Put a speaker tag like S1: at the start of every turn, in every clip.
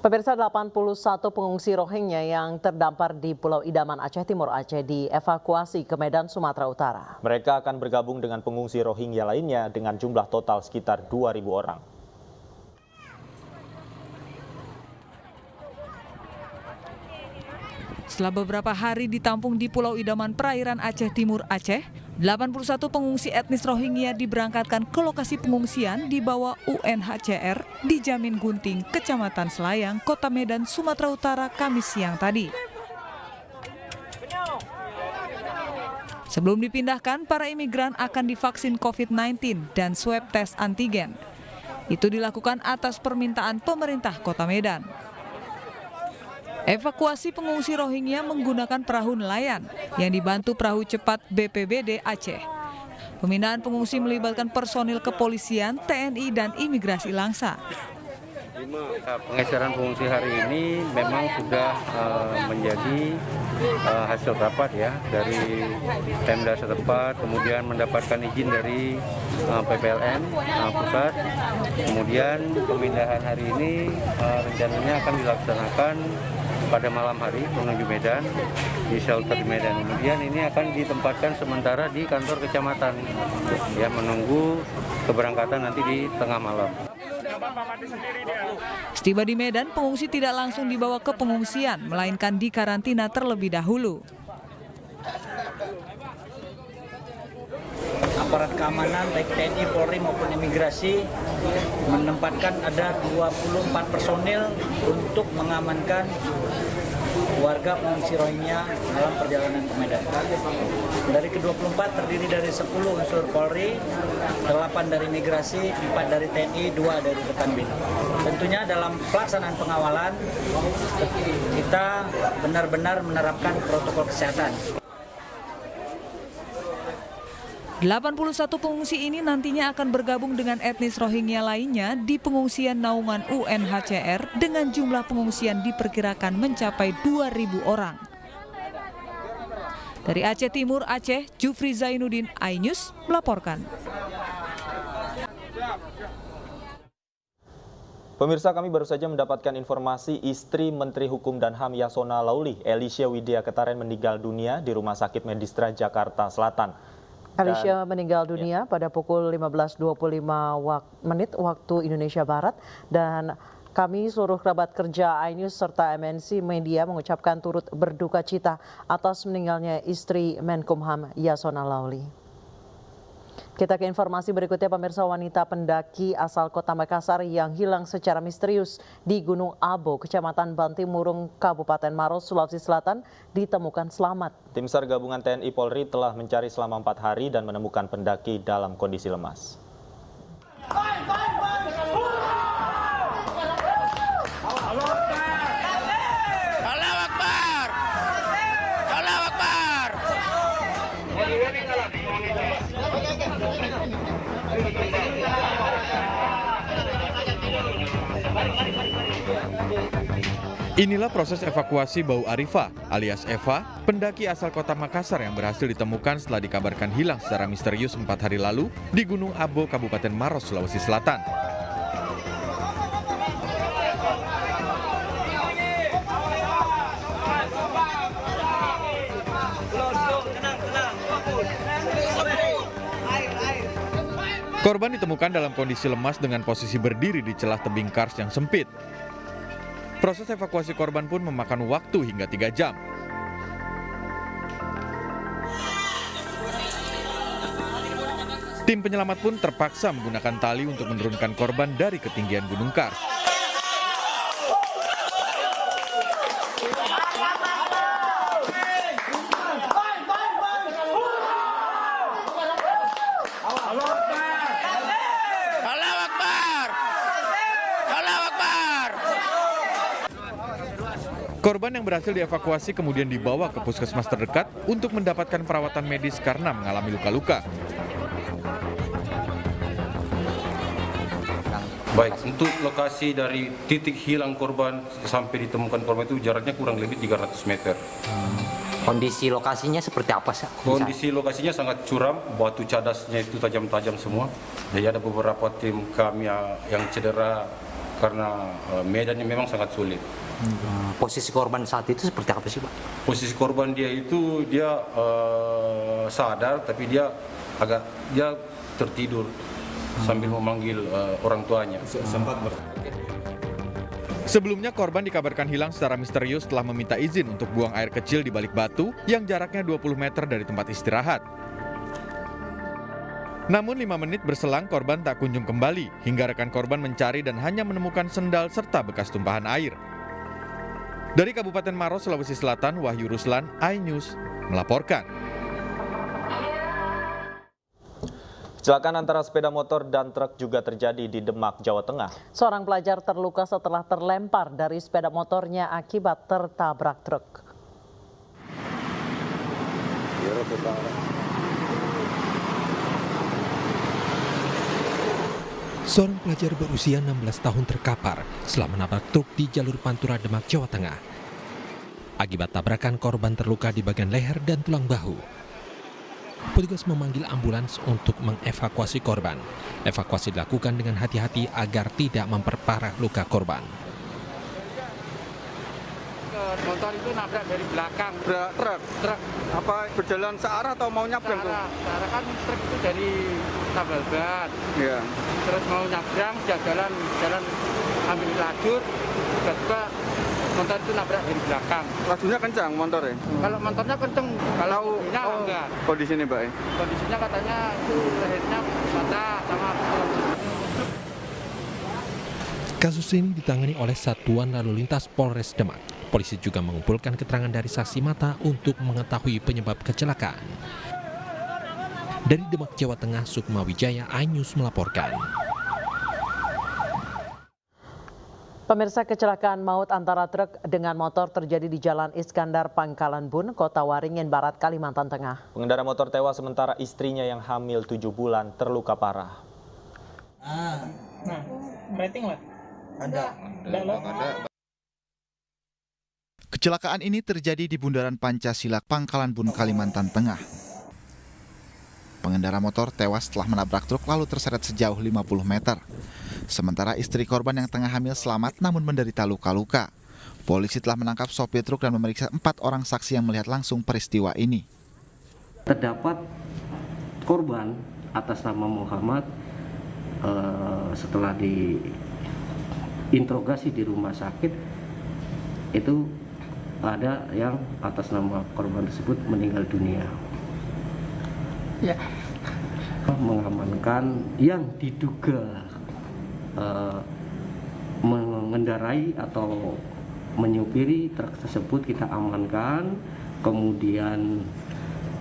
S1: Pemirsa, 81 pengungsi Rohingya yang terdampar di Pulau Idaman, Aceh Timur Aceh dievakuasi ke Medan, Sumatera Utara.
S2: Mereka akan bergabung dengan pengungsi Rohingya lainnya dengan jumlah total sekitar 2.000 orang.
S3: Setelah beberapa hari ditampung di Pulau Idaman, perairan Aceh Timur Aceh, 81 pengungsi etnis Rohingya diberangkatkan ke lokasi pengungsian di bawah UNHCR di Jamin Gunting, Kecamatan Selayang, Kota Medan, Sumatera Utara, Kamis siang tadi. Sebelum dipindahkan, para imigran akan divaksin COVID-19 dan swab tes antigen. Itu dilakukan atas permintaan pemerintah Kota Medan. Evakuasi pengungsi Rohingya menggunakan perahu nelayan yang dibantu perahu cepat BPBD Aceh. Pemindahan pengungsi melibatkan personil kepolisian, TNI, dan imigrasi Langsa.
S4: Pengesaran pengungsi hari ini memang sudah menjadi hasil rapat ya dari Pemda setempat, kemudian mendapatkan izin dari PPLN pusat. Kemudian pemindahan hari ini rencananya akan dilaksanakan pada malam hari menuju Medan, di shelter di Medan. Kemudian ini akan ditempatkan sementara di kantor kecamatan, ya, menunggu keberangkatan nanti di tengah malam.
S3: Setiba di Medan, pengungsi tidak langsung dibawa ke pengungsian, melainkan dikarantina terlebih dahulu.
S5: Aparat keamanan baik TNI, Polri maupun imigrasi menempatkan ada 24 personil untuk mengamankan warga pengungsi Rohingya dalam perjalanan ke Medan. Dari ke-24 terdiri dari 10 unsur Polri, 8 dari imigrasi, 4 dari TNI, 2 dari Rekanbin. Tentunya dalam pelaksanaan pengawalan kita benar-benar menerapkan protokol kesehatan.
S3: 81 pengungsi ini nantinya akan bergabung dengan etnis Rohingya lainnya di pengungsian naungan UNHCR dengan jumlah pengungsian diperkirakan mencapai 2.000 orang. Dari Aceh Timur Aceh, Jufri Zainuddin, iNews melaporkan.
S2: Pemirsa, kami baru saja mendapatkan informasi istri Menteri Hukum dan HAM Yasona Lauli, Elisha Widya Ketaren, meninggal dunia di Rumah Sakit Medistra Jakarta Selatan.
S1: Elisha meninggal dunia pada pukul 15.25 waktu Indonesia Barat, dan kami seluruh kerabat kerja iNews serta MNC Media mengucapkan turut berduka cita atas meninggalnya istri Menkumham Yasona Lauli. Kita ke informasi berikutnya, pemirsa. Wanita pendaki asal Kota Makassar yang hilang secara misterius di Gunung Abo, Kecamatan Bantimurung, Kabupaten Maros, Sulawesi Selatan ditemukan selamat.
S2: Tim SAR gabungan TNI Polri telah mencari selama 4 hari dan menemukan pendaki dalam kondisi lemas.
S6: Inilah proses evakuasi Bau Arifah alias Eva, pendaki asal Kota Makassar yang berhasil ditemukan setelah dikabarkan hilang secara misterius 4 hari lalu di Gunung Abo, Kabupaten Maros, Sulawesi Selatan. Korban ditemukan dalam kondisi lemas dengan posisi berdiri di celah tebing kars yang sempit. Proses evakuasi korban pun memakan waktu hingga 3 jam. Tim penyelamat pun terpaksa menggunakan tali untuk menurunkan korban dari ketinggian Gunung Kars. Korban yang berhasil dievakuasi kemudian dibawa ke puskesmas terdekat untuk mendapatkan perawatan medis karena mengalami luka-luka.
S4: Baik, untuk lokasi dari titik hilang korban sampai ditemukan korban itu jaraknya kurang lebih 300 meter.
S7: Kondisi lokasinya seperti apa, sih?
S4: Kondisi lokasinya sangat curam, batu cadasnya itu tajam-tajam semua. Jadi ada beberapa tim kami yang cedera karena medannya memang sangat sulit.
S7: Posisi korban saat itu seperti apa sih, Pak?
S4: Posisi korban dia sadar, tapi dia tertidur sambil memanggil orang tuanya.
S6: Sebelumnya korban dikabarkan hilang secara misterius setelah meminta izin untuk buang air kecil di balik batu yang jaraknya 20 meter dari tempat istirahat. Namun 5 menit berselang korban tak kunjung kembali hingga rekan korban mencari dan hanya menemukan sendal serta bekas tumpahan air. Dari Kabupaten Maros, Sulawesi Selatan, Wahyu Ruslan, iNews melaporkan.
S2: Kecelakaan antara sepeda motor dan truk juga terjadi di Demak, Jawa Tengah.
S1: Seorang pelajar terluka setelah terlempar dari sepeda motornya akibat tertabrak truk.
S8: Seorang pelajar berusia 16 tahun terkapar setelah menabrak truk di jalur Pantura Demak, Jawa Tengah. Akibat tabrakan, korban terluka di bagian leher dan tulang bahu. Petugas memanggil ambulans untuk mengevakuasi korban. Evakuasi dilakukan dengan hati-hati agar tidak memperparah luka korban.
S9: Motor itu nabrak dari belakang.
S10: Truk. Apa berjalan searah atau mau nyabrang tuh?
S9: Searah kan truk itu dari Tambal Ban.
S10: Iya.
S9: Terus mau nyabrang, dia jalan ambil lajur, tiba-tiba motor itu nabrak dari belakang.
S10: Lajunya kencang motornya?
S9: Kalau motornya kenceng, kalau enggak.
S10: Kondisinya Mbak?
S9: Kondisinya katanya itu lehernya patah sama.
S8: Kasus ini ditangani oleh Satuan Lalu Lintas Polres Demak. Polisi juga mengumpulkan keterangan dari saksi mata untuk mengetahui penyebab kecelakaan. Dari Demak, Jawa Tengah, Sukma Wijaya, iNews melaporkan.
S1: Pemirsa, kecelakaan maut antara truk dengan motor terjadi di Jalan Iskandar Pangkalan Bun, Kota Waringin Barat, Kalimantan Tengah.
S2: Pengendara motor tewas sementara istrinya yang hamil 7 bulan terluka parah.
S9: Rating lah. Ada.
S11: Kecelakaan ini terjadi di Bundaran Pancasila, Pangkalan Bun, Kalimantan Tengah. Pengendara motor tewas setelah menabrak truk lalu terseret sejauh 50 meter. Sementara istri korban yang tengah hamil selamat namun menderita luka-luka. Polisi telah menangkap sopir truk dan memeriksa 4 orang saksi yang melihat langsung peristiwa ini.
S12: Terdapat korban atas nama Muhammad setelah diinterogasi di rumah sakit itu ada yang atas nama korban tersebut meninggal dunia. Ya. Mengamankan yang diduga mengendarai atau menyupiri truk tersebut kita amankan, kemudian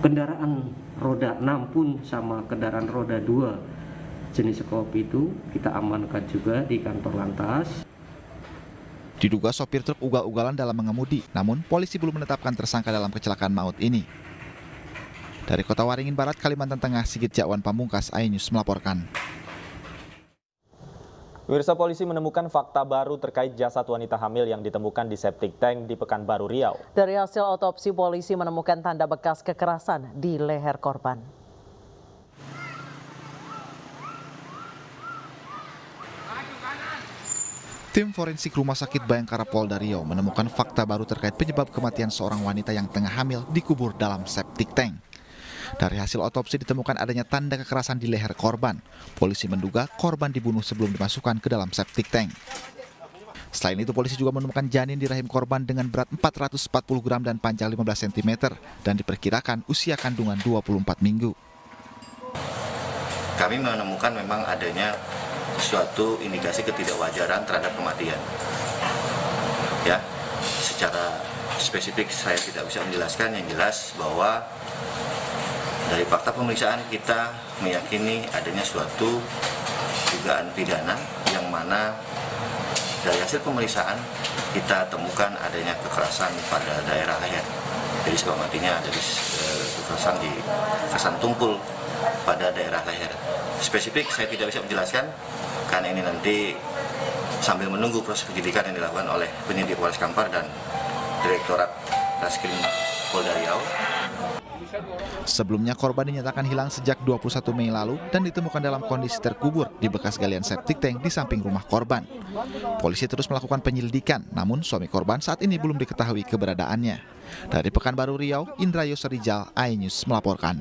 S12: kendaraan roda 6 pun sama kendaraan roda 2 jenis kopi itu kita amankan juga di kantor lantas.
S11: Diduga sopir truk ugal-ugalan dalam mengemudi, namun polisi belum menetapkan tersangka dalam kecelakaan maut ini. Dari Kota Waringin Barat, Kalimantan Tengah, Sigit Jakwan Pamungkas, iNews melaporkan.
S2: Pemirsa, polisi menemukan fakta baru terkait jasad wanita hamil yang ditemukan di septic tank di Pekanbaru Riau.
S1: Dari hasil otopsi, polisi menemukan tanda bekas kekerasan di leher korban.
S11: Tim forensik Rumah Sakit Bayangkara Polda Riau menemukan fakta baru terkait penyebab kematian seorang wanita yang tengah hamil dikubur dalam septic tank. Dari hasil otopsi ditemukan adanya tanda kekerasan di leher korban. Polisi menduga korban dibunuh sebelum dimasukkan ke dalam septic tank. Selain itu, polisi juga menemukan janin di rahim korban dengan berat 440 gram dan panjang 15 cm dan diperkirakan usia kandungan 24 minggu.
S13: Kami menemukan memang adanya suatu indikasi ketidakwajaran terhadap kematian. Ya, secara spesifik saya tidak bisa menjelaskan, yang jelas bahwa dari fakta pemeriksaan kita meyakini adanya suatu dugaan pidana yang mana dari hasil pemeriksaan kita temukan adanya kekerasan pada daerah leher. Jadi sebab matinya ada kekerasan di kekerasan tumpul pada daerah leher. Spesifik saya tidak bisa menjelaskan karena ini nanti sambil menunggu proses penyidikan yang dilakukan oleh penyidik Polres Kampar dan Direktorat Reskrim Polda Riau.
S11: Sebelumnya korban dinyatakan hilang sejak 21 Mei lalu dan ditemukan dalam kondisi terkubur di bekas galian septic tank di samping rumah korban. Polisi terus melakukan penyelidikan, namun suami korban saat ini belum diketahui keberadaannya. Dari Pekanbaru Riau, Indra Yosrijal, iNews melaporkan.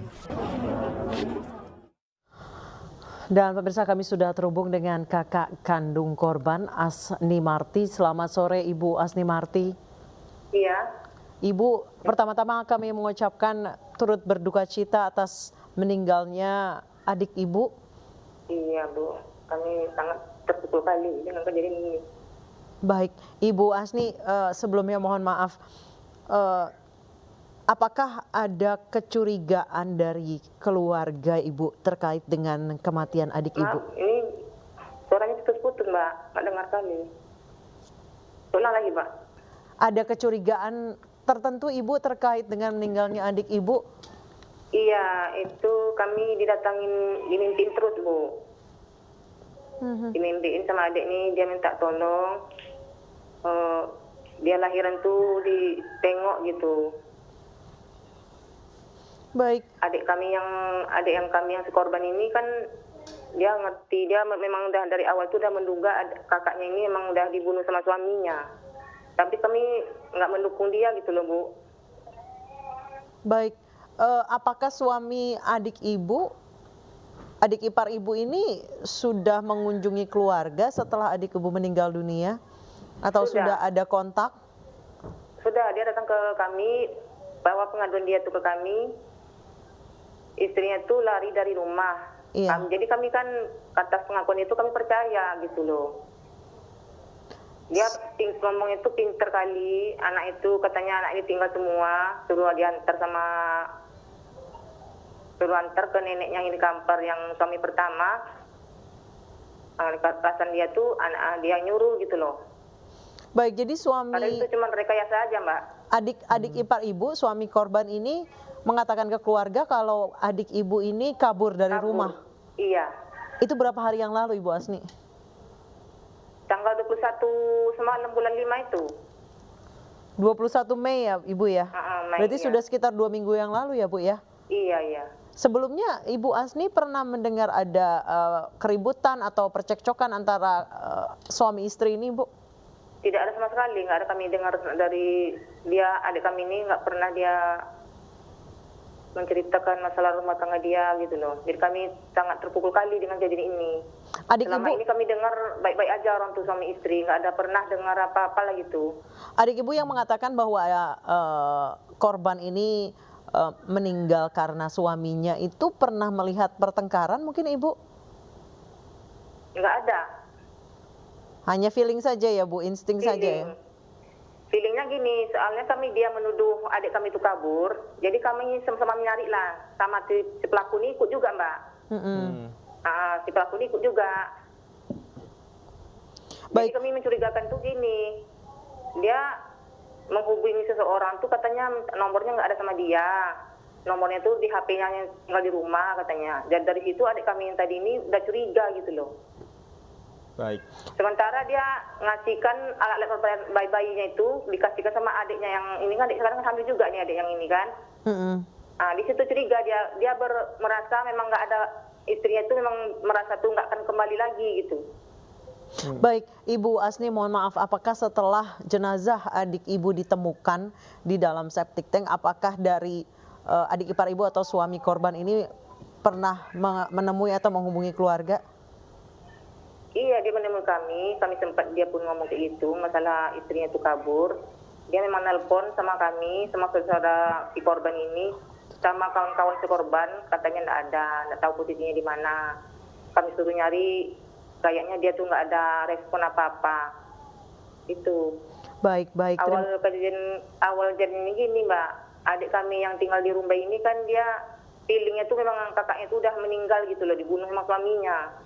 S1: Dan pemirsa, kami sudah terhubung dengan kakak kandung korban, Asni Marti. Selamat sore Ibu Asni Marti.
S14: Iya.
S1: Ibu, pertama-tama kami mengucapkan turut berduka cita atas meninggalnya adik Ibu.
S14: Iya Bu, kami sangat terpukul kali dengan kejadian ini.
S1: Baik, Ibu Asni, sebelumnya mohon maaf. Apakah ada kecurigaan dari keluarga Ibu terkait dengan kematian adik Ibu?
S14: Maaf, ini suaranya putus-putus Mbak, nggak dengar kami. Ulang lagi Mbak.
S1: Ada kecurigaan tertentu Ibu terkait dengan meninggalnya adik Ibu?
S14: Iya, itu kami dimimpiin terus Bu. Dimimpiin sama adik ini, dia minta tolong. Dia lahiran tuh ditengok gitu.
S1: Baik.
S14: Adik yang kami yang si korban ini kan dia ngerti, dia memang udah dari awal tuh udah menduga kakaknya ini memang udah dibunuh sama suaminya. Tapi kami nggak mendukung dia gitu loh Bu.
S1: Baik, apakah suami adik ipar Ibu ini sudah mengunjungi keluarga setelah adik Ibu meninggal dunia? Atau sudah ada kontak?
S14: Sudah, dia datang ke kami, bawa pengaduan dia tuh ke kami. Istrinya tuh lari dari rumah.
S1: Iya.
S14: Jadi kami kan atas pengakuan itu kami percaya gitu loh. Dia ngomong itu pinter kali, anak itu katanya anak ini tinggal semua, suruh antar ke neneknya yang di Kampar yang suami pertama. Perasaan dia tuh anak dia nyuruh gitu loh.
S1: Baik, jadi suami.
S14: Padahal itu cuma rekayasa aja Mbak.
S1: Adik ipar Ibu, suami korban ini mengatakan ke keluarga kalau adik Ibu ini kabur dari rumah.
S14: Iya.
S1: Itu berapa hari yang lalu Ibu Asni?
S14: Tanggal 21 semalam bulan 5 itu.
S1: 21 Mei ya Ibu ya?
S14: Mei,
S1: Berarti
S14: iya.
S1: sudah sekitar 2 minggu yang lalu ya Bu ya?
S14: Iya, iya.
S1: Sebelumnya Ibu Asni pernah mendengar ada keributan atau percekcokan antara suami istri ini Bu?
S14: Tidak ada sama sekali, nggak ada kami dengar dari dia, adik kami ini nggak pernah dia menceritakan masalah rumah tangga dia gitu loh. Jadi kami sangat terpukul kali dengan kejadian ini. Selama ini kami dengar baik-baik aja orang tuh suami istri, nggak ada pernah dengar apa-apa lah gitu.
S1: Adik Ibu yang mengatakan bahwa korban ini meninggal karena suaminya itu pernah melihat pertengkaran mungkin Ibu?
S14: Nggak ada.
S1: Hanya feeling saja ya Bu, insting saja ya?
S14: Feelingnya gini, soalnya dia menuduh adik kami itu kabur, jadi kami sama-sama mencari lah, sama si pelaku ini ikut juga Mbak. Si pelaku ini ikut juga. Jadi kami mencurigakan tuh gini, dia menghubungi seseorang tuh katanya nomornya nggak ada sama dia, nomornya tuh di HP-nya tinggal di rumah katanya. Dan dari situ adik kami yang tadi ini udah curiga gitu loh.
S2: Baik.
S14: Sementara dia ngasihkan alat-alat bayi-bayinya itu dikasihkan sama adiknya yang ini kan, adik sekarang kan hamil juga nih adik yang ini kan. Di situ curiga dia merasa memang nggak ada, istrinya itu memang merasa tuh nggak akan kembali lagi gitu.
S1: Baik, Ibu Asni mohon maaf, apakah setelah jenazah adik Ibu ditemukan di dalam septic tank, apakah dari adik ipar Ibu atau suami korban ini pernah menemui atau menghubungi keluarga?
S14: Iya, dia menemui kami sempat dia pun ngomong kayak gitu, masalah istrinya itu kabur. Dia memang nelpon sama kami, sama saudara si korban ini, sama kawan-kawan si korban, katanya nggak tahu posisinya di mana. Kami suruh nyari, kayaknya dia tuh nggak ada respon apa-apa. Itu.
S1: Baik.
S14: Awal kejadian ini gini Mbak, adik kami yang tinggal di rumah ini kan dia feelingnya tuh memang kakaknya tuh udah meninggal gitu loh, dibunuh sama suaminya.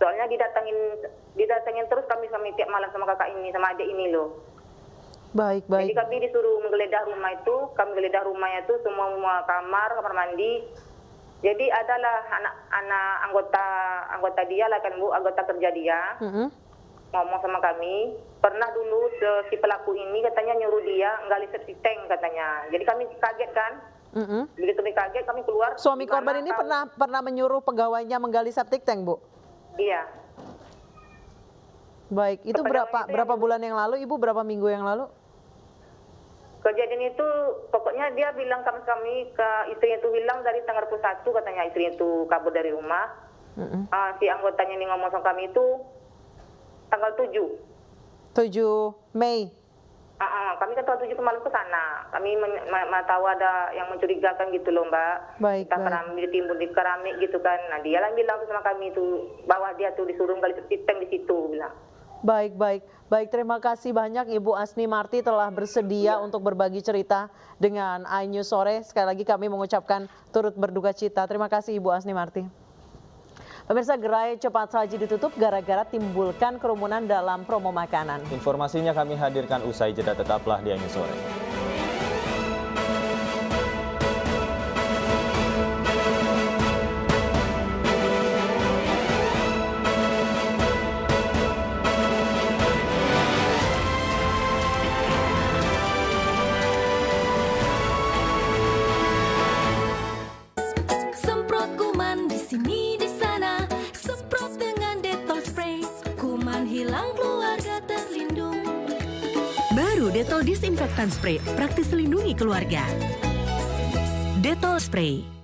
S14: Soalnya didatangin terus kami tiap malam sama kakak ini, sama adik ini loh.
S1: Baik.
S14: Jadi kami disuruh menggeledah rumah itu, kami geledah rumahnya itu semua kamar mandi. Jadi adalah anak anggota dia lah kan Bu, anggota kerja dia. Ngomong sama kami, pernah dulu si pelaku ini katanya nyuruh dia nggali septic tank katanya. Jadi kami kaget kan, Begitu kami kaget, kami keluar.
S1: Suami
S14: Gimana
S1: korban ini
S14: tahu?
S1: pernah menyuruh pegawainya menggali septic tank, Bu?
S14: Iya.
S1: Baik, itu berapa bulan yang lalu, Ibu? Berapa minggu yang lalu?
S14: Kejadian itu pokoknya dia bilang kami ke istrinya itu bilang dari tanggal 21 katanya istrinya itu kabur dari rumah. Si anggotanya ini ngomong sama kami itu tanggal 7
S1: Mei.
S14: Kami kan tanggal 7 kemarin ke sana. Kami tahu ada yang mencurigakan gitu loh, Mbak.
S1: Baik,
S14: kita pernah ditimbun di keramik gitu kan. Nah, dia yang bilang sama kami itu bahwa dia tuh disuruh gali septic tank di situ bilang.
S1: Baik, terima kasih banyak Ibu Asni Marti telah bersedia untuk berbagi cerita dengan iNews Sore. Sekali lagi kami mengucapkan turut berduka cita. Terima kasih Ibu Asni Marti. Pemirsa, gerai cepat saji ditutup gara-gara timbulkan kerumunan dalam promo makanan.
S2: Informasinya kami hadirkan usai jeda, tetaplah di iNews Sore.
S15: Semprot kuman di sini di sana, semprot dengan Dettol Spray, kuman hilang keluarga terlindung.
S16: Baru Dettol Disinfektan Spray, praktis melindungi keluarga. Dettol Spray.